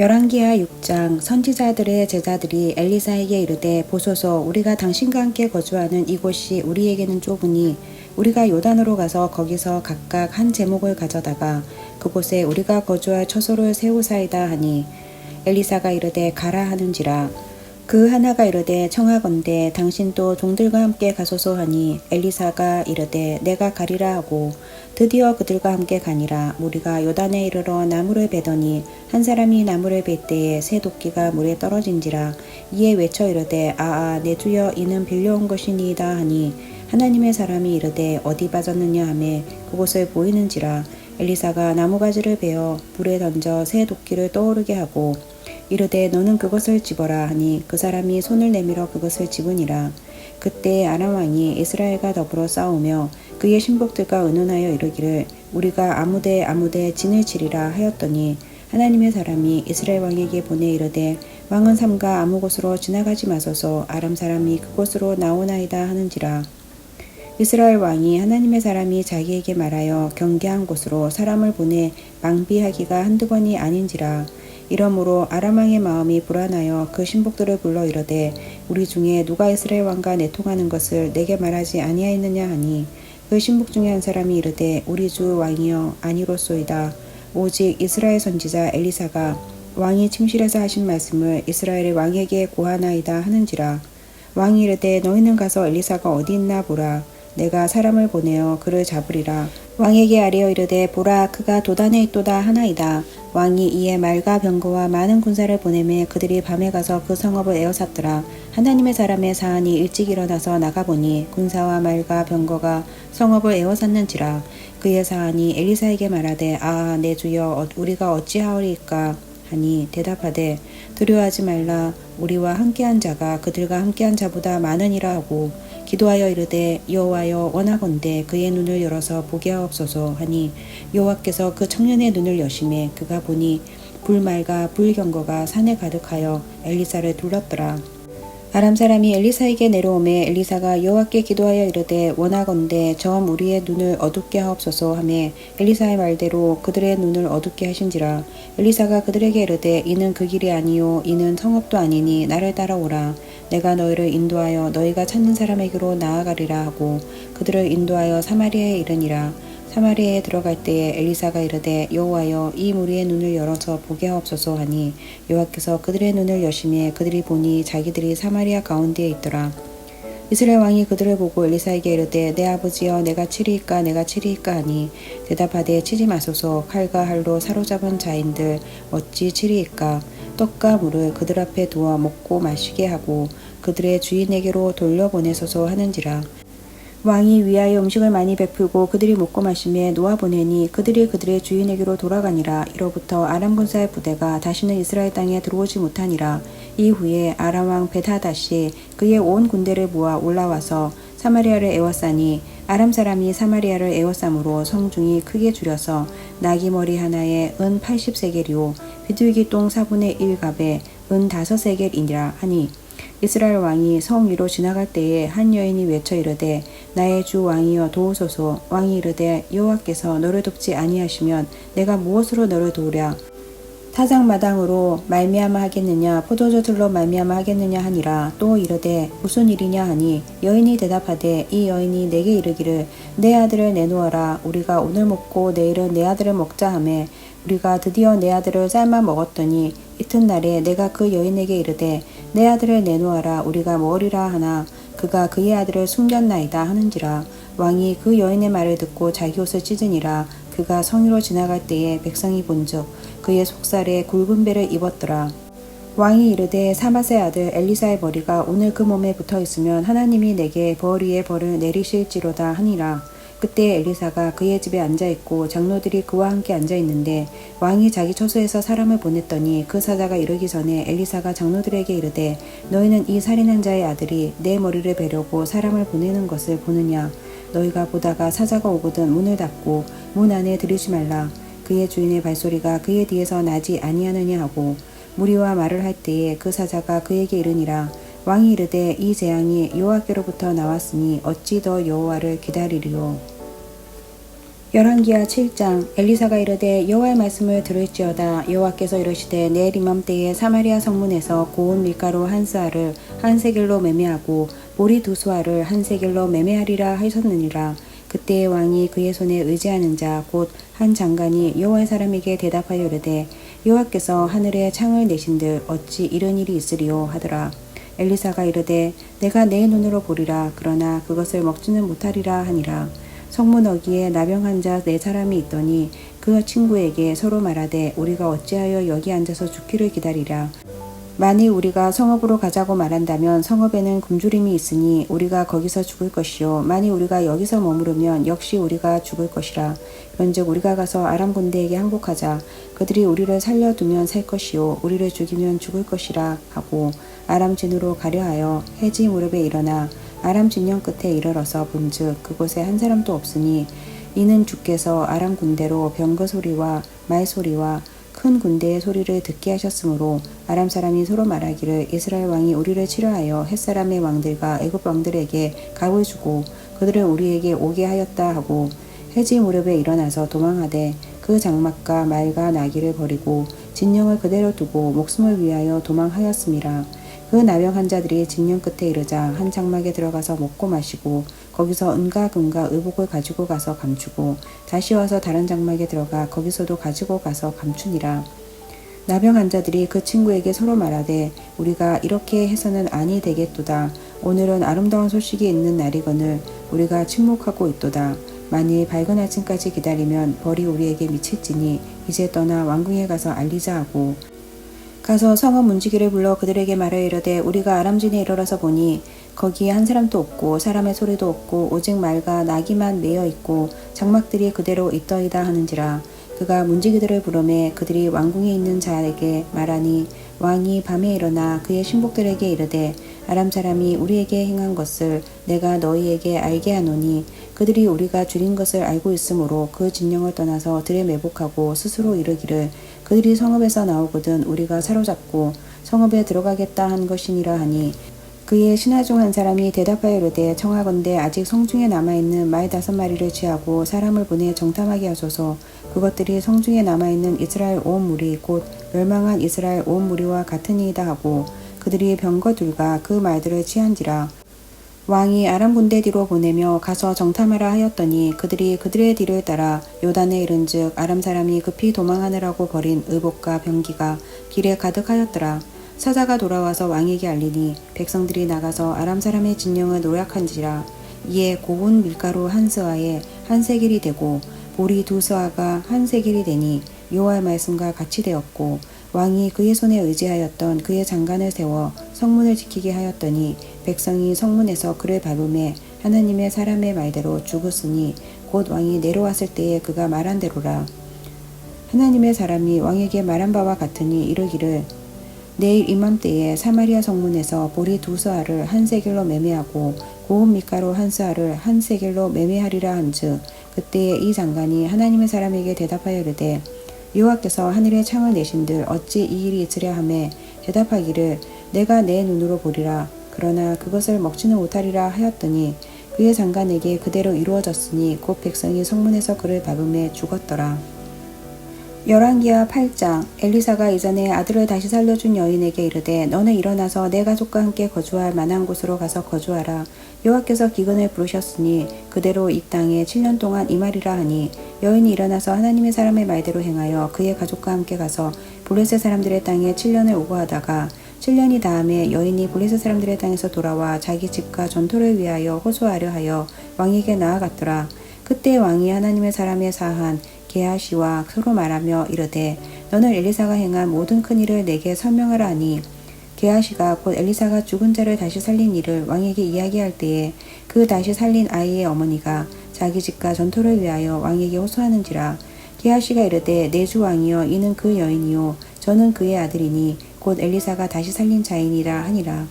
열왕기하 6장. 선지자들의 제자들이 엘리사에게 이르되 보소서, 우리가 당신과 함께 거주하는 이곳이 우리에게는 좁으니 우리가 요단으로 가서 거기서 각각 한 제목을 가져다가 그곳에 우리가 거주할 처소를 세우사이다 하니, 엘리사가 이르되 가라 하는지라. 그 하나가 이르되 청하건대 당신도 종들과 함께 가소서 하니, 엘리사가 이르되 내가 가리라 하고 드디어 그들과 함께 가니라. 무리가 요단에 이르러 나무를 베더니 한 사람이 나무를 벨 때에 새 도끼가 물에 떨어진지라. 이에 외쳐 이르되 아아 내 주여, 이는 빌려온 것이니이다 하니, 하나님의 사람이 이르되 어디 빠졌느냐 하매 그곳을 보이는지라. 엘리사가 나무가지를 베어 불에 던져 새 도끼를 떠오르게 하고 이르되 너는 그것을 집어라 하니, 그 사람이 손을 내밀어 그것을 집으니라. 그때 아람 왕이 이스라엘과 더불어 싸우며 그의 신복들과 의논하여 이르기를 우리가 아무데 진을 치리라 하였더니, 하나님의 사람이 이스라엘 왕에게 보내 이르되 왕은 삼가 아무 곳으로 지나가지 마소서, 아람 사람이 그곳으로 나오나이다 하는지라. 이스라엘 왕이 하나님의 사람이 자기에게 말하여 경계한 곳으로 사람을 보내 망비하기가 한두 번이 아닌지라. 이러므로 아람 왕의 마음이 불안하여 그 신복들을 불러 이르되 우리 중에 누가 이스라엘 왕과 내통하는 것을 내게 말하지 아니하였느냐 하니, 그 신복 중에 한 사람이 이르되 우리 주 왕이여 아니로소이다. 오직 이스라엘 선지자 엘리사가 왕이 침실에서 하신 말씀을 이스라엘의 왕에게 고하나이다 하는지라. 왕이 이르되 너희는 가서 엘리사가 어디 있나 보라. 내가 사람을 보내어 그를 잡으리라. 왕에게 아뢰어 이르되 보라, 그가 도단에 있도다 하나이다. 왕이 이에 말과 병거와 많은 군사를 보내매 그들이 밤에 가서 그 성읍을 에워쌌더라. 하나님의 사람의 사안이 일찍 일어나서 나가보니 군사와 말과 병거가 성읍을 에워쌌는지라. 그의 사안이 엘리사에게 말하되 아 내 주여, 우리가 어찌하오리까 하니, 대답하되 두려워하지 말라. 우리와 함께한 자가 그들과 함께한 자보다 많으니라 하고 기도하여 이르되 여호와여, 원하건대 그의 눈을 열어서 보게 하옵소서 하니, 여호와께서 그 청년의 눈을 여심해 그가 보니 불말과 불경거가 산에 가득하여 엘리사를 둘렀더라. 아람 사람이 엘리사에게 내려오매 엘리사가 여호와께 기도하여 이르되 원하건대 점 우리의 눈을 어둡게 하옵소서 하매, 엘리사의 말대로 그들의 눈을 어둡게 하신지라. 엘리사가 그들에게 이르되 이는 그 길이 아니요 이는 성읍도 아니니 나를 따라오라. 내가 너희를 인도하여 너희가 찾는 사람에게로 나아가리라 하고 그들을 인도하여 사마리아에 이르니라. 사마리아에 들어갈 때에 엘리사가 이르되 여호와여, 이 무리의 눈을 열어서 보게 하옵소서 하니, 여호와께서 그들의 눈을 여심해 그들이 보니 자기들이 사마리아 가운데에 있더라. 이스라엘 왕이 그들을 보고 엘리사에게 이르되 내 아버지여, 내가 치리이까 하니, 대답하되 치지 마소서. 칼과 할로 사로잡은 자인들 어찌 치리이까. 떡과 물을 그들 앞에 두어 먹고 마시게 하고 그들의 주인에게로 돌려보내소서 하는지라. 왕이 위하여 음식을 많이 베풀고 그들이 먹고 마시며 놓아보내니 그들이 그들의 주인에게로 돌아가니라. 이로부터 아람 군사의 부대가 다시는 이스라엘 땅에 들어오지 못하니라. 이후에 아람 왕 벳하닷이 그의 온 군대를 모아 올라와서 사마리아를 에워싸니, 아람 사람이 사마리아를 에워싸므로 성중이 크게 줄여서 나귀 머리 하나에 은 80세겔이요 비둘기 똥 4분의 1갑에 은 5세겔이니라 하니, 이스라엘 왕이 성 위로 지나갈 때에 한 여인이 외쳐 이르되 나의 주 왕이여 도우소서. 왕이 이르되 여호와께서 너를 돕지 아니하시면 내가 무엇으로 너를 도우랴. 타작마당으로 말미암아 하겠느냐, 포도주들로 말미암아 하겠느냐 하니라. 또 이르되 무슨 일이냐 하니, 여인이 대답하되 이 여인이 내게 이르기를 내 아들을 내놓아라. 우리가 오늘 먹고 내일은 내 아들을 먹자 하매, 우리가 드디어 내 아들을 삶아 먹었더니 이튿날에 내가 그 여인에게 이르되 내 아들을 내놓아라. 우리가 먹으리라 하나 그가 그의 아들을 숨겼나이다 하는지라. 왕이 그 여인의 말을 듣고 자기 옷을 찢으니라. 그가 성위로 지나갈 때에 백성이 본즉 그의 속살에 굵은 배를 입었더라. 왕이 이르되 사맛의 아들 엘리사의 머리가 오늘 그 몸에 붙어 있으면 하나님이 내게 벌 위에 벌을 내리실지로다 하니라. 그때 엘리사가 그의 집에 앉아있고 장로들이 그와 함께 앉아있는데, 왕이 자기 처소에서 사람을 보냈더니 그 사자가 이르기 전에 엘리사가 장로들에게 이르되 너희는 이 살인한 자의 아들이 내 머리를 베려고 사람을 보내는 것을 보느냐. 너희가 보다가 사자가 오거든 문을 닫고 문 안에 들이지 말라. 그의 주인의 발소리가 그의 뒤에서 나지 아니하느냐 하고, 무리와 말을 할 때에 그 사자가 그에게 이르니라. 왕이 이르되 이 재앙이 여호와께로부터 나왔으니 어찌 더 여호와를 기다리리요. 열왕기하 7장. 엘리사가 이르되 여호와의 말씀을 들을지어다. 여호와께서 이르시되 내일 이맘때에 사마리아 성문에서 고운 밀가루 한 스아를 한 세겔로 매매하고 보리 두 수아를 한 세겔로 매매하리라 하셨느니라. 그때의 왕이 그의 손에 의지하는 자 곧 한 장관이 여호와의 사람에게 대답하여 이르되 여호와께서 하늘에 창을 내신들 어찌 이런 일이 있으리요 하더라. 엘리사가 이르되 내가 내 눈으로 보리라. 그러나 그것을 먹지는 못하리라 하니라. 성문 어귀에 나병한 자 4사람이 있더니 그 친구에게 서로 말하되 우리가 어찌하여 여기 앉아서 죽기를 기다리랴. 만일 우리가 성읍으로 가자고 말한다면 성읍에는 굶주림이 있으니 우리가 거기서 죽을 것이요 만일 우리가 여기서 머무르면 역시 우리가 죽을 것이라. 그런즉 우리가 가서 아람 군대에게 항복하자. 그들이 우리를 살려두면 살 것이요 우리를 죽이면 죽을 것이라 하고 아람 진으로 가려 하여 해지 무렵에 일어나 아람 진영 끝에 이르러서 본즉 그곳에 한 사람도 없으니 이는 주께서 아람 군대로 병거 소리와 말 소리와 큰 군대의 소리를 듣게 하셨으므로 아람 사람이 서로 말하기를 이스라엘 왕이 우리를 치려하여 헷사람의 왕들과 애굽 왕들에게 갑을 주고 그들을 우리에게 오게 하였다 하고 해지 무렵에 일어나서 도망하되 그 장막과 말과 나귀를 버리고 진영을 그대로 두고 목숨을 위하여 도망하였음이라. 그 나병한 자들이 진영 끝에 이르자 한 장막에 들어가서 먹고 마시고 거기서 은과 금과 의복을 가지고 가서 감추고 다시 와서 다른 장막에 들어가 거기서도 가지고 가서 감추니라. 나병한 자들이 그 친구에게 서로 말하되 우리가 이렇게 해서는 아니 되겠도다. 오늘은 아름다운 소식이 있는 날이거늘 우리가 침묵하고 있도다. 만일 밝은 아침까지 기다리면 벌이 우리에게 미칠지니 이제 떠나 왕궁에 가서 알리자 하고 가서 성읍 문지기를 불러 그들에게 말하여 이르되 우리가 아람진에 이르러서 보니 거기에 한 사람도 없고 사람의 소리도 없고 오직 말과 나귀만 매여 있고 장막들이 그대로 있더이다 하는지라. 그가 문지기들을 부르매 그들이 왕궁에 있는 자에게 말하니 왕이 밤에 일어나 그의 신복들에게 이르되 아람 사람이 우리에게 행한 것을 내가 너희에게 알게 하노니 그들이 우리가 줄인 것을 알고 있으므로 그 진영을 떠나서 들에 매복하고 스스로 이르기를 그들이 성읍에서 나오거든 우리가 사로잡고 성읍에 들어가겠다 한 것이니라 하니 그의 신하 중 한 사람이 대답하여 이르되 청하건대 아직 성중에 남아있는 말 5마리를 취하고 사람을 보내 정탐하게 하소서. 그것들이 성중에 남아있는 이스라엘 온 무리 곧 멸망한 이스라엘 온 무리와 같으니이다 하고 그들이 병거 둘과 그 말들을 취한지라. 왕이 아람 군대 뒤로 보내며 가서 정탐하라 하였더니 그들이 그들의 뒤를 따라 요단에 이른즉 아람 사람이 급히 도망하느라고 버린 의복과 병기가 길에 가득하였더라. 사자가 돌아와서 왕에게 알리니 백성들이 나가서 아람 사람의 진영을 노략한지라. 이에 고운 밀가루 한 스아에 한 세겔이 되고 보리 2스아가 한 세겔이 되니 여호와의 말씀과 같이 되었고 왕이 그의 손에 의지하였던 그의 장관을 세워 성문을 지키게 하였더니 백성이 성문에서 그를 밟음에 하나님의 사람의 말대로 죽었으니 곧 왕이 내려왔을 때에 그가 말한 대로라. 하나님의 사람이 왕에게 말한 바와 같으니 이르기를 내일 이맘때에 사마리아 성문에서 보리 2스아를 한 세겔로 매매하고 고운 밀가루 한 스아를 한 세겔로 매매하리라 한즉 그때에 이 장관이 하나님의 사람에게 대답하여 이르되 여호와께서 하늘에 창을 내신들 어찌 이 일이 있으랴 하매 대답하기를 내가 내 눈으로 보리라. 그러나 그것을 먹지는 못하리라 하였더니 그의 장관에게 그대로 이루어졌으니 곧 백성이 성문에서 그를 밟음에 죽었더라. 열왕기하 8장. 엘리사가 이전에 아들을 다시 살려준 여인에게 이르되 너는 일어나서 내 가족과 함께 거주할 만한 곳으로 가서 거주하라. 여호와께서 기근을 부르셨으니 그대로 이 땅에 7년 동안 임하리라 하니 여인이 일어나서 하나님의 사람의 말대로 행하여 그의 가족과 함께 가서 블레셋 사람들의 땅에 7년을 오거하다가 7년이 다음에 여인이 블레셋 사람들의 땅에서 돌아와 자기 집과 전토를 위하여 호소하려 하여 왕에게 나아갔더라. 그때 왕이 하나님의 사람의 사한 게하시와 서로 말하며 이르되 너는 엘리사가 행한 모든 큰 일을 내게 설명하라 하니 게하시가 곧 엘리사가 죽은 자를 다시 살린 일을 왕에게 이야기할 때에 그 다시 살린 아이의 어머니가 자기 집과 전토를 위하여 왕에게 호소하는지라. 게하시가 이르되 내 주 왕이여 이는 그 여인이요 저는 그의 아들이니 곧 엘리사가 다시 살린 자이니라 하니라.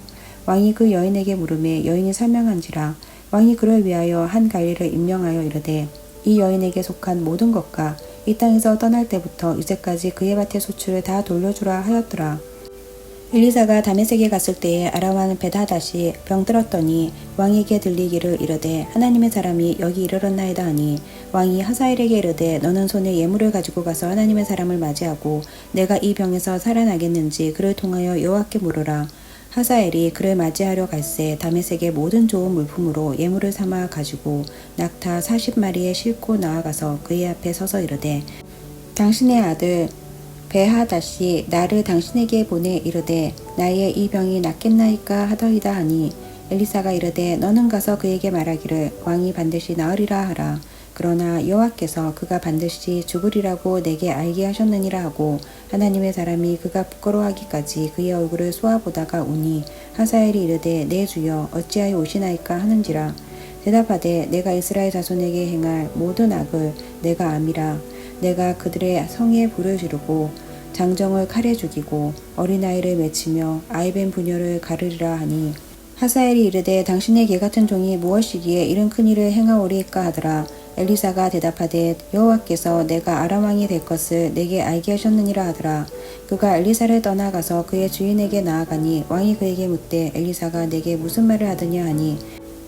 왕이 그 여인에게 물으매 여인이 설명한지라. 왕이 그를 위하여 한 관리를 임명하여 이르되 이 여인에게 속한 모든 것과 이 땅에서 떠날 때부터 이제까지 그의 밭의 소출을 다 돌려주라 하였더라. 엘리사가 다메섹에 갔을 때에 아람 왕 벳하닷이 병들었더니 왕에게 들리기를 이르되 하나님의 사람이 여기 이르렀나이다 하니 왕이 하사엘에게 이르되 너는 손에 예물을 가지고 가서 하나님의 사람을 맞이하고 내가 이 병에서 살아나겠는지 그를 통하여 여호와께 물으라. 하사엘이 그를 맞이하려 갈새 다메섹의 모든 좋은 물품으로 예물을 삼아 가지고 낙타 40마리에 싣고 나아가서 그의 앞에 서서 이르되 당신의 아들 베하닷이 나를 당신에게 보내 이르되 나의 이 병이 낫겠나이까 하더이다 하니 엘리사가 이르되 너는 가서 그에게 말하기를 왕이 반드시 나으리라 하라. 그러나 여호와께서 그가 반드시 죽으리라고 내게 알게 하셨느니라 하고 하나님의 사람이 그가 부끄러워하기까지 그의 얼굴을 쏘아보다가 우니 하사엘이 이르되 내 주여 어찌하여 오시나이까 하는지라. 대답하되 내가 이스라엘 자손에게 행할 모든 악을 내가 암이라. 내가 그들의 성에 불을 지르고 장정을 칼에 죽이고 어린아이를 맺히며 아이벤 부녀를 가르리라 하니 하사엘이 이르되 당신의 개같은 종이 무엇이기에 이런 큰일을 행하오리까 하더라. 엘리사가 대답하되 여호와께서 내가 아람 왕이 될 것을 내게 알게 하셨느니라 하더라. 그가 엘리사를 떠나가서 그의 주인에게 나아가니 왕이 그에게 묻되 엘리사가 내게 무슨 말을 하더냐 하니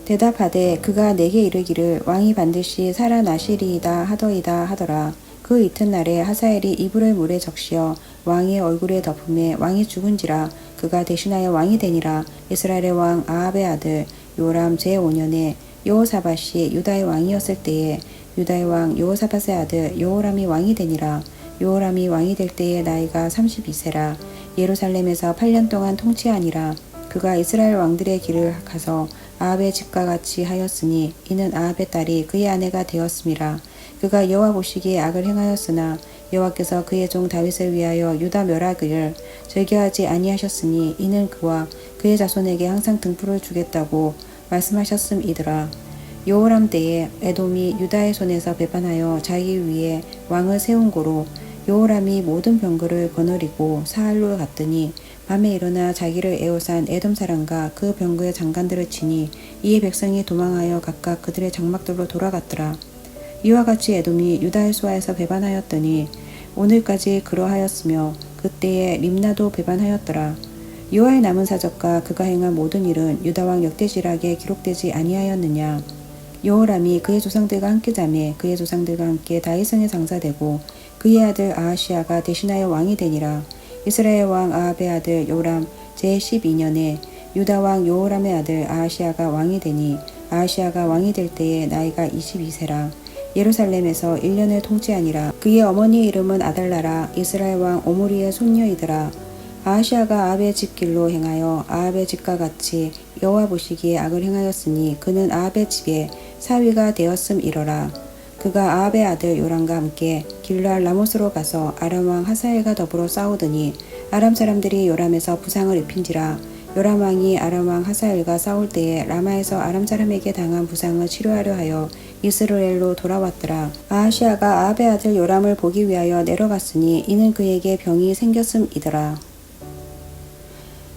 대답하되 그가 내게 이르기를 왕이 반드시 살아나시리이다 하더이다 하더라. 그 이튿날에 하사엘이 이불을 물에 적시어 왕의 얼굴에 덮음에 왕이 죽은지라. 그가 대신하여 왕이 되니라. 이스라엘의 왕 아합의 아들 요람 제5년에 여호사밧이 유다의 왕이었을 때에 유다의 왕 여호사밧의 아들 여호람이 왕이 되니라. 여호람이 왕이 될 때에 나이가 32세라. 예루살렘에서 8년 동안 통치하니라. 그가 이스라엘 왕들의 길을 가서 아합의 집과 같이 하였으니 이는 아합의 딸이 그의 아내가 되었음이라. 그가 여호와 보시기에 악을 행하였으나 여호와께서 그의 종 다윗을 위하여 유다 멸하기를 즐겨하지 아니하셨으니 이는 그와 그의 자손에게 항상 등불을 주겠다고 말씀하셨음이더라. 여호람 때에 에돔이 유다의 손에서 배반하여 자기 위에 왕을 세운 고로 여호람이 모든 병거를 거느리고 사할로 갔더니 밤에 일어나 자기를 애워싼 에돔 사람과 그 병거의 장관들을 치니 이에 백성이 도망하여 각각 그들의 장막들로 돌아갔더라. 이와 같이 에돔이 유다의 수하에서 배반하였더니 오늘까지 그러하였으며 그때에 림나도 배반하였더라. 여호와의 남은 사적과 그가 행한 모든 일은 유다왕 역대지락에 기록되지 아니하였느냐. 여호람이 그의 조상들과 함께 자매 그의 조상들과 함께 다윗성에 장사되고 그의 아들 아하시아가 대신하여 왕이 되니라. 이스라엘 왕 아합의 아들 요람 제12년에 유다왕 여호람의 아들 아하시아가 왕이 되니 아하시아가 왕이 될 때에 나이가 22세라. 예루살렘에서 1년을 통치하니라. 그의 어머니의 이름은 아달라라. 이스라엘 왕 오므리의 손녀이더라. 아하시아가 아합의 집 길로 행하여 아합의 집과 같이 여호와 보시기에 악을 행하였으니 그는 아합의 집에 사위가 되었음이러라. 그가 아합의 아들 요람과 함께 길르앗 라못으로 가서 아람 왕 하사엘과 더불어 싸우더니 아람 사람들이 요람에서 부상을 입힌지라. 요람 왕이 아람 왕 하사엘과 싸울 때에 라마에서 아람 사람에게 당한 부상을 치료하려 하여 이스라엘로 돌아왔더라. 아하시아가 아합의 아들 요람을 보기 위하여 내려갔으니 이는 그에게 병이 생겼음이더라.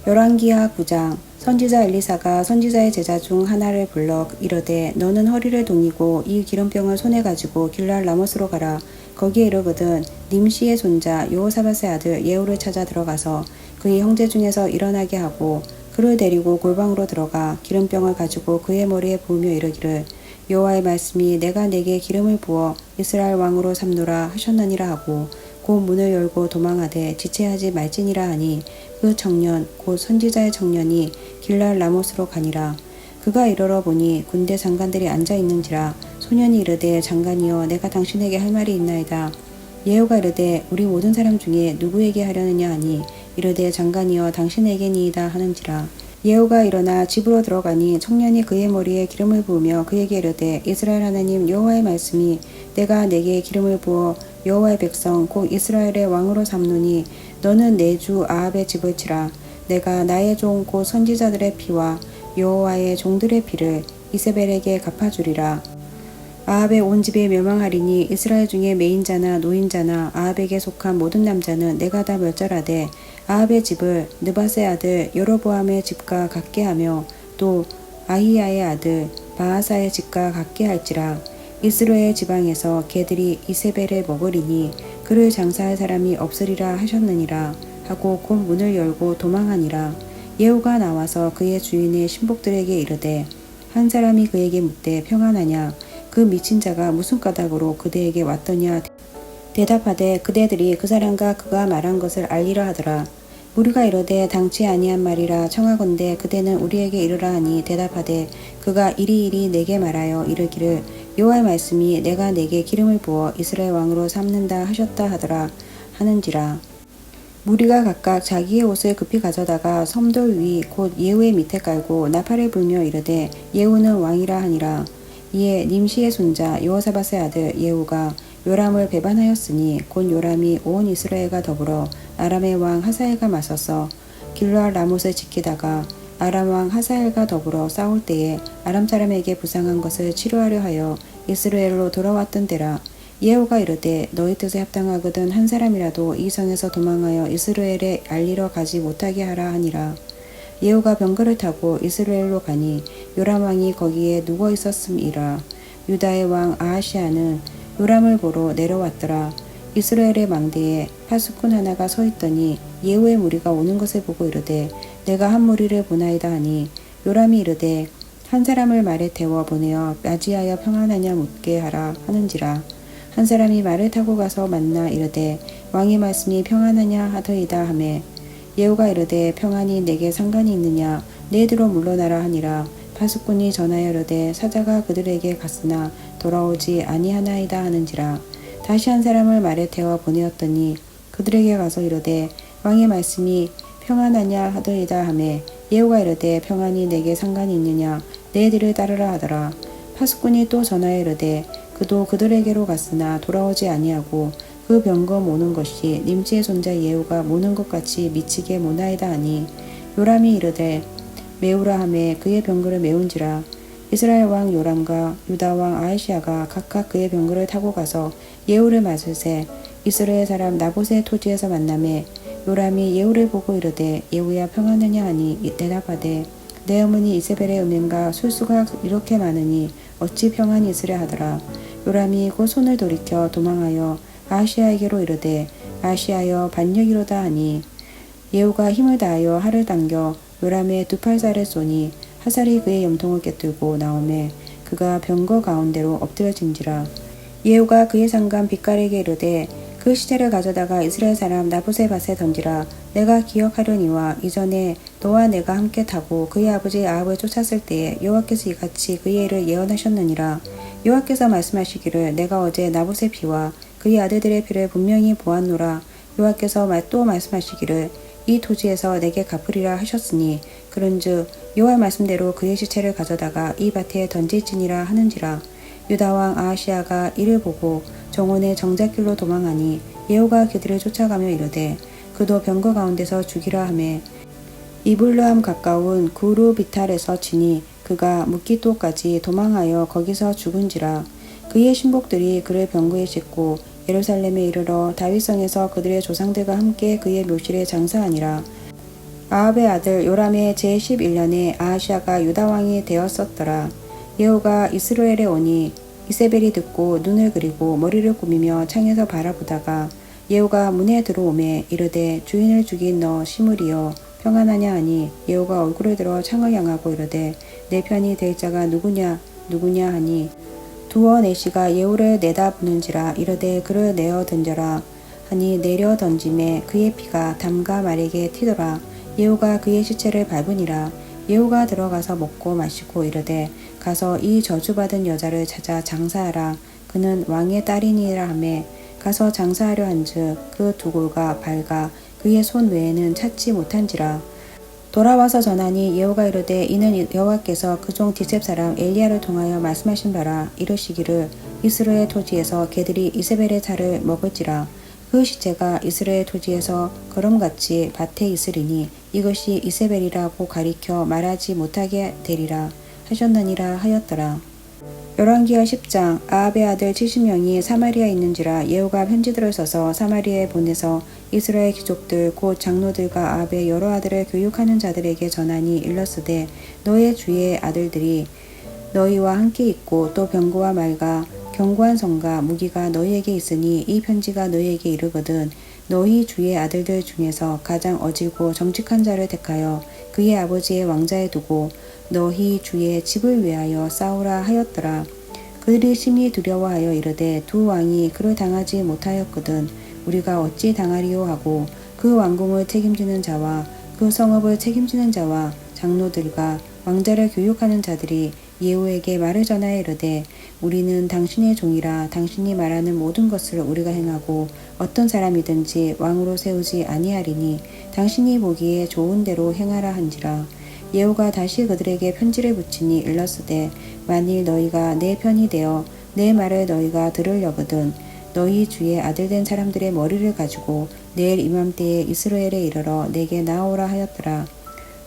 열왕기하 9장. 선지자 엘리사가 선지자의 제자 중 하나를 불러 이르되 너는 허리를 동이고 이 기름병을 손에 가지고 길르앗 라못으로 가라. 거기에 이르거든 님시의 손자 여호사밧의 아들 예후를 찾아 들어가서 그의 형제 중에서 일어나게 하고 그를 데리고 골방으로 들어가 기름병을 가지고 그의 머리에 부으며 이르기를 여호와의 말씀이 내가 내게 기름을 부어 이스라엘 왕으로 삼노라 하셨느니라 하고 곧 문을 열고 도망하되 지체하지 말지니라 하니 그 청년 곧 선지자의 청년이 길르앗 라못으로 가니라. 그가 이르러 보니 군대 장관들이 앉아 있는지라. 소년이 이르되 장관이여 내가 당신에게 할 말이 있나이다. 예후가 이르되 우리 모든 사람 중에 누구에게 하려느냐 하니 이르되 장관이여 당신에게니이다 하는지라. 예후가 일어나 집으로 들어가니 청년이 그의 머리에 기름을 부으며 그에게 이르되 이스라엘 하나님 여호와의 말씀이 내가 내게 기름을 부어 여호와의 백성 곧 이스라엘의 왕으로 삼노니 너는 내 주 아합의 집을 치라. 내가 나의 종 곧 선지자들의 피와 여호와의 종들의 피를 이세벨에게 갚아주리라. 아합의 온 집이 멸망하리니 이스라엘 중에 매인자나 노인자나 아합에게 속한 모든 남자는 내가 다 멸절하되 아합의 집을 느밧의 아들 여로보암의 집과 같게 하며 또 아히야의 아들 바하사의 집과 같게 할지라. 이스라엘 지방에서 개들이 이세벨을 먹으리니 그를 장사할 사람이 없으리라 하셨느니라. 하고 곧 문을 열고 도망하니라. 예후가 나와서 그의 주인의 신복들에게 이르되 한 사람이 그에게 묻되 평안하냐 그 미친 자가 무슨 까닭으로 그대에게 왔더냐 대답하되 그대들이 그 사람과 그가 말한 것을 알리라 하더라. 우리가 이르되 당치 아니한 말이라 청하건대 그대는 우리에게 이르라 하니 대답하되 그가 이리이리 내게 말하여 이르기를 여호와의 말씀이 내가 내게 기름을 부어 이스라엘 왕으로 삼는다 하셨다 하더라 하는지라. 무리가 각각 자기의 옷을 급히 가져다가 섬돌 위 곧 예후의 밑에 깔고 나팔을 불며 이르되 예후는 왕이라 하니라. 이에 nim시의 손자 여호사밧의 아들 예후가 요람을 배반하였으니 곧 요람이 온 이스라엘과 더불어 아람의 왕 하사엘과 맞서서 길르앗 라못을 지키다가 아람 왕 하사엘과 더불어 싸울 때에 아람 사람에게 부상한 것을 치료하려 하여 이스라엘로 돌아왔던 때라. 예후가 이르되 너희 뜻에 합당하거든 한 사람이라도 이 성에서 도망하여 이스라엘에 알리러 가지 못하게 하라 하니라. 예후가 병거를 타고 이스라엘로 가니 요람 왕이 거기에 누워 있었음이라. 유다의 왕 아하시아는 요람을 보러 내려왔더라. 이스라엘의 망대에 파수꾼 하나가 서 있더니 예후의 무리가 오는 것을 보고 이르되 내가 한 무리를 보나이다 하니 요람이 이르되 한 사람을 말에 태워 보내어 맞이하여 평안하냐 묻게 하라 하는지라. 한 사람이 말을 타고 가서 만나 이르되 왕의 말씀이 평안하냐 하더이다 하매 예후가 이르되 평안이 내게 상관이 있느냐 내일로 물러나라 하니라. 파수꾼이 전하여 이르되 사자가 그들에게 갔으나 돌아오지 아니하나이다 하는지라. 다시 한 사람을 말에 태워 보내었더니 그들에게 가서 이르되 왕의 말씀이 평안하냐 하더이다 하매 예후가 이르되 평안이 내게 상관이 있느냐 내 뒤를 따르라 하더라. 파수꾼이 또 전하여 이르되 그도 그들에게로 갔으나 돌아오지 아니하고 그 병거 모는 것이 nim시의 손자 예후가 모는 것 같이 미치게 모나이다 하니 요람이 이르되 메우라 하매 그의 병거를 메운지라. 이스라엘 왕 요람과 유다 왕 아하시아가 각각 그의 병거를 타고 가서 예후를 맞으세 이스라엘 사람 나봇의 토지에서 만나매 요람이 예후를 보고 이르되 예후야 평안하냐 하니 대답하되 내 어머니 이세벨의 음행과 술수가 이렇게 많으니 어찌 평안이 있으랴 하더라. 요람이 곧 손을 돌이켜 도망하여 아하시아에게로 이르되 아하시아여 반역이로다 하니 예후가 힘을 다하여 활을 당겨 요람의 두 팔살을 쏘니 화살이 그의 염통을 꿰뚫고 나오매 그가 병거 가운데로 엎드려진지라. 예후가 그의 상관 빛깔에게 이르되 그 시체를 가져다가 이스라엘 사람 나봇의 밭에 던지라. 내가 기억하려니와 이전에 너와 내가 함께 타고 그의 아버지 아합을 쫓았을 때에 여호와께서 이같이 그의 일을 예언하셨느니라. 여호와께서 말씀하시기를 내가 어제 나봇의 피와 그의 아들들의 피를 분명히 보았노라. 여호와께서 또 말씀하시기를 이 토지에서 내게 갚으리라 하셨으니 그런즉 여호와의 말씀대로 그의 시체를 가져다가 이 밭에 던질지니라 하는지라. 유다 왕 아하시아가 이를 보고 정원의 정작길로 도망하니 예후가 그들을 쫓아가며 이르되 그도 병거 가운데서 죽이라 하매 이블르함 가까운 구르비탈에서 치니 그가 묵기토까지 도망하여 거기서 죽은지라. 그의 신복들이 그를 병거에 싣고 예루살렘에 이르러 다윗성에서 그들의 조상들과 함께 그의 묘실에 장사하니라. 아합의 아들 요람의 제11년에 아하시아가 유다 왕이 되었었더라. 예후가 이스라엘에 오니 이세벨이 듣고 눈을 그리고 머리를 꾸미며 창에서 바라보다가 예후가 문에 들어오매 이르되 주인을 죽인 너 시므리여 평안하냐 하니 예후가 얼굴을 들어 창을 향하고 이르되 내 편이 될 자가 누구냐 하니 두어 내시가 예후를 내다보는지라. 이르되 그를 내어 던져라 하니 내려 던짐에 그의 피가 담과 말에게 튀더라. 예후가 그의 시체를 밟으니라. 예후가 들어가서 먹고 마시고 이르되 가서 이 저주받은 여자를 찾아 장사하라. 그는 왕의 딸이니라 하매 가서 장사하려 한즉 그 두골과 발과 그의 손 외에는 찾지 못한지라. 돌아와서 전하니 예후가 이르되 이는 여호와께서 그종 디셉 사람 엘리야를 통하여 말씀하신 바라. 이르시기를 이스라엘 토지에서 개들이 이세벨의 살을 먹을지라. 그 시체가 이스라엘 토지에서 거름같이 밭에 있으리니 이것이 이세벨이라고 가리켜 말하지 못하게 되리라 하셨느니라 하였더라. 열왕기하 10장. 아합의 아들 70명이 사마리아에 있는지라. 예후가 편지들을 써서 사마리아에 보내서 이스라엘 귀족들 곧 장로들과 아합의 여러 아들을 교육하는 자들에게 전하니 일렀으되 너의 주의 아들들이 너희와 함께 있고 또 병거와 말과 견고한 성과 무기가 너희에게 있으니 이 편지가 너희에게 이르거든 너희 주의 아들들 중에서 가장 어지고 정직한 자를 택하여 그의 아버지의 왕자에 두고 너희 주의 집을 위하여 싸우라 하였더라. 그들이 심히 두려워하여 이르되 두 왕이 그를 당하지 못하였거든 우리가 어찌 당하리요 하고 그 왕궁을 책임지는 자와 그 성읍을 책임지는 자와 장로들과 왕자를 교육하는 자들이 예후에게 말을 전하여 이르되 우리는 당신의 종이라 당신이 말하는 모든 것을 우리가 행하고 어떤 사람이든지 왕으로 세우지 아니하리니 당신이 보기에 좋은 대로 행하라 한지라. 예후가 다시 그들에게 편지를 붙이니 일렀으되 만일 너희가 내 편이 되어 내 말을 너희가 들으려거든 너희 주의 아들 된 사람들의 머리를 가지고 내일 이맘때에 이스라엘에 이르러 내게 나오라 하였더라.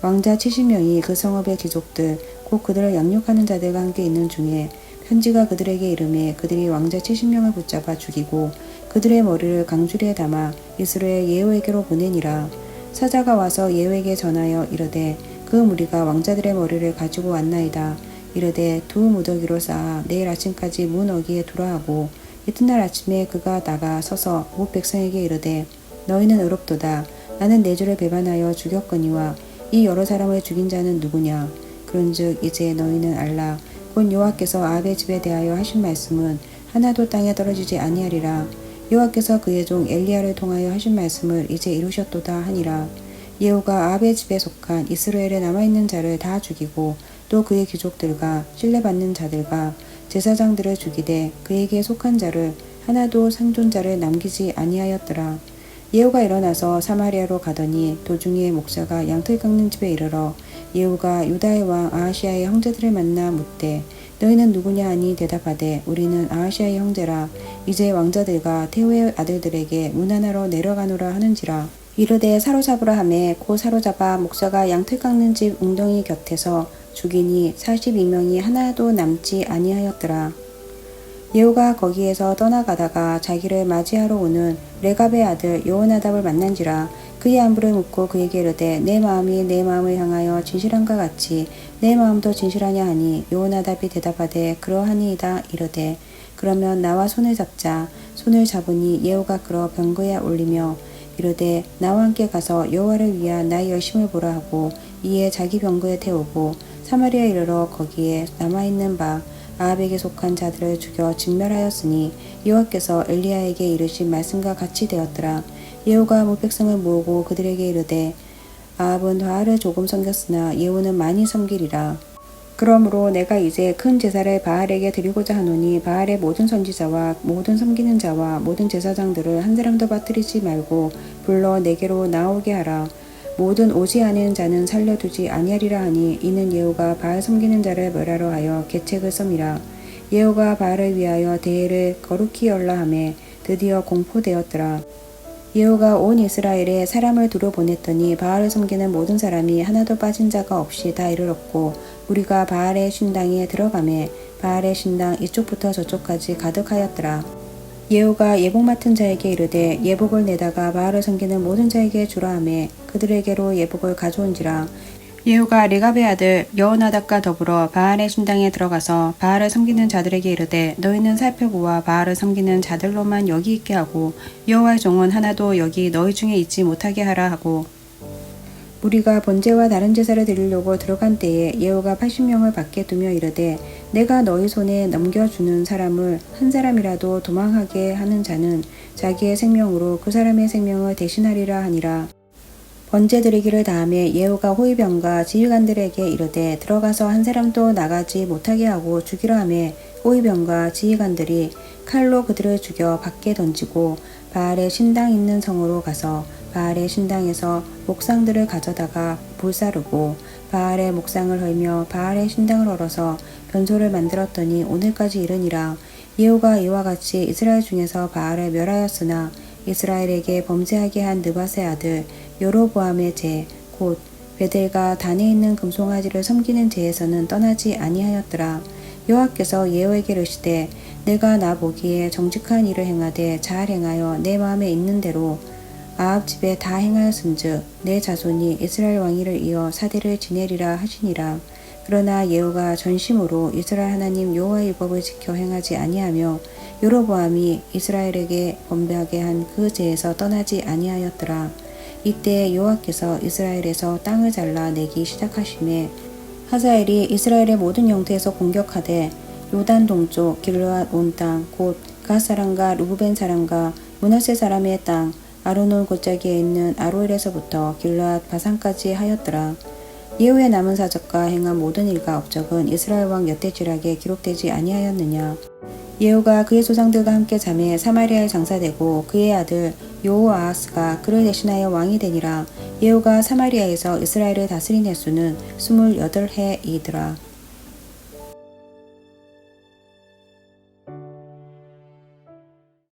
왕자 70명이 그 성읍의 귀족들 곧 그들을 양육하는 자들과 함께 있는 중에 편지가 그들에게 이르매 그들이 왕자 70명을 붙잡아 죽이고 그들의 머리를 강줄에 담아 이스라엘 예후에게로 보내니라. 사자가 와서 예후에게 전하여 이르되 그 무리가 왕자들의 머리를 가지고 왔나이다. 이르되 두 무더기로 쌓아 내일 아침까지 문 어귀에 두라 하고 이튿날 아침에 그가 나가 서서 못 백성에게 이르되 너희는 의롭도다. 나는 내 주를 배반하여 죽였거니와 이 여러 사람을 죽인 자는 누구냐. 그런즉 이제 너희는 알라. 곧 여호와께서 아합의 집에 대하여 하신 말씀은 하나도 땅에 떨어지지 아니하리라. 여호와께서 그의 종 엘리야를 통하여 하신 말씀을 이제 이루셨도다 하니라. 예후가 아합의 집에 속한 이스라엘에 남아있는 자를 다 죽이고 또 그의 귀족들과 신뢰받는 자들과 제사장들을 죽이되 그에게 속한 자를 하나도 생존자를 남기지 아니하였더라. 예후가 일어나서 사마리아로 가더니 도중에 목사가 양털 깎는 집에 이르러 예후가 유다의 왕 아하시아의 형제들을 만나 묻되 너희는 누구냐 하니 대답하되 우리는 아하시아의 형제라. 이제 왕자들과 태후의 아들들에게 문하나로 내려가노라 하는지라. 이르되 사로잡으라 하매 곧 사로잡아 목사가 양털 깎는 집 웅덩이 곁에서 죽이니 42명이 하나도 남지 아니하였더라. 예후가 거기에서 떠나가다가 자기를 맞이하러 오는 레갑의 아들 여호나답을 만난지라. 그의 안부를 묻고 그에게 이르되 내 마음이 내 마음을 향하여 진실한가 같이 내 마음도 진실하냐 하니 여호나답이 대답하되 그러하니이다. 이르되 그러면 나와 손을 잡자. 손을 잡으니 예후가 끌어 병거에 올리며 이르되 나와 함께 가서 여호와를 위한 나의 열심을 보라 하고 이에 자기 병거에 태우고 사마리아에 이르러 거기에 남아있는 바 아합에게 속한 자들을 죽여 진멸하였으니 여호와께서 엘리야에게 이르신 말씀과 같이 되었더라. 예후가 무 백성을 모으고 그들에게 이르되 아합은 바알을 조금 섬겼으나 예후는 많이 섬기리라. 그러므로 내가 이제 큰 제사를 바알에게 드리고자 하노니 바알의 모든 선지자와 모든 섬기는 자와 모든 제사장들을 한 사람도 빠뜨리지 말고 불러 내게로 나오게 하라. 모든 오지 않은 자는 살려두지 아니하리라 하니 이는 예후가 바알 섬기는 자를 멸하러 하여 계책을 썸이라. 예후가 바알을 위하여 대회를 거룩히 열라 하매 드디어 공포되었더라. 예후가 온 이스라엘에 사람을 두루 보냈더니 바알을 섬기는 모든 사람이 하나도 빠진 자가 없이 다 이르렀고 우리가 바알의 신당에 들어가매 바알의 신당 이쪽부터 저쪽까지 가득하였더라. 예후가 예복 맡은 자에게 이르되 예복을 내다가 바알을 섬기는 모든 자에게 주라 하매 그들에게로 예복을 가져온지라. 예후가 레갑의 아들 여호나답과 더불어 바알의 신당에 들어가서 바알을 섬기는 자들에게 이르되 너희는 살펴보아 바알을 섬기는 자들로만 여기 있게 하고 여호와의 종은 하나도 여기 너희 중에 있지 못하게 하라 하고 우리가 번제와 다른 제사를 드리려고 들어간 때에 예후가 80명을 밖에 두며 이르되 내가 너희 손에 넘겨주는 사람을 한 사람이라도 도망하게 하는 자는 자기의 생명으로 그 사람의 생명을 대신하리라 하니라. 번제 드리기를 다음에 예후가 호위병과 지휘관들에게 이르되 들어가서 한 사람도 나가지 못하게 하고 죽이라 하매 호위병과 지휘관들이 칼로 그들을 죽여 밖에 던지고 바알의 신당 있는 성으로 가서 바알의 신당에서 목상들을 가져다가 불사르고 바알의 목상을 헐며 바알의 신당을 헐어서 변소를 만들었더니 오늘까지 이르니라. 예후가 이와 같이 이스라엘 중에서 바알을 멸하였으나 이스라엘에게 범죄하게 한 느밧의 아들 여로보암의 죄 곧 베델과 단에 있는 금송아지를 섬기는 죄에서는 떠나지 아니하였더라. 여호와께서 예후에게 이르시되 내가 나 보기에 정직한 일을 행하되 잘 행하여 내 마음에 있는 대로 아합 집에 다 행하였은즉 내 자손이 이스라엘 왕위를 이어 사대를 지내리라 하시니라. 그러나 예후가 전심으로 이스라엘 하나님 여호와의 율법을 지켜 행하지 아니하며 여로보암이 이스라엘에게 범죄하게 한 그 죄에서 떠나지 아니하였더라. 이때 여호와께서 이스라엘에서 땅을 잘라 내기 시작하심에 하자엘이 이스라엘의 모든 영토에서 공격하되 요단 동쪽 길르앗 온 땅 곧 갓 사람과 루브벤 사람과 므낫세 사람의 땅 아르논 골짜기에 있는 아로엘에서부터 길르앗 바산까지 하였더라. 예후의 남은 사적과 행한 모든 일과 업적은 이스라엘 왕 여떼지락에 기록되지 아니하였느냐. 예후가 그의 조상들과 함께 잠에 사마리아에 장사되고 그의 아들 요호아하스가 그를 대신하여 왕이 되니라. 예후가 사마리아에서 이스라엘을 다스린 횟수는 28해이더라.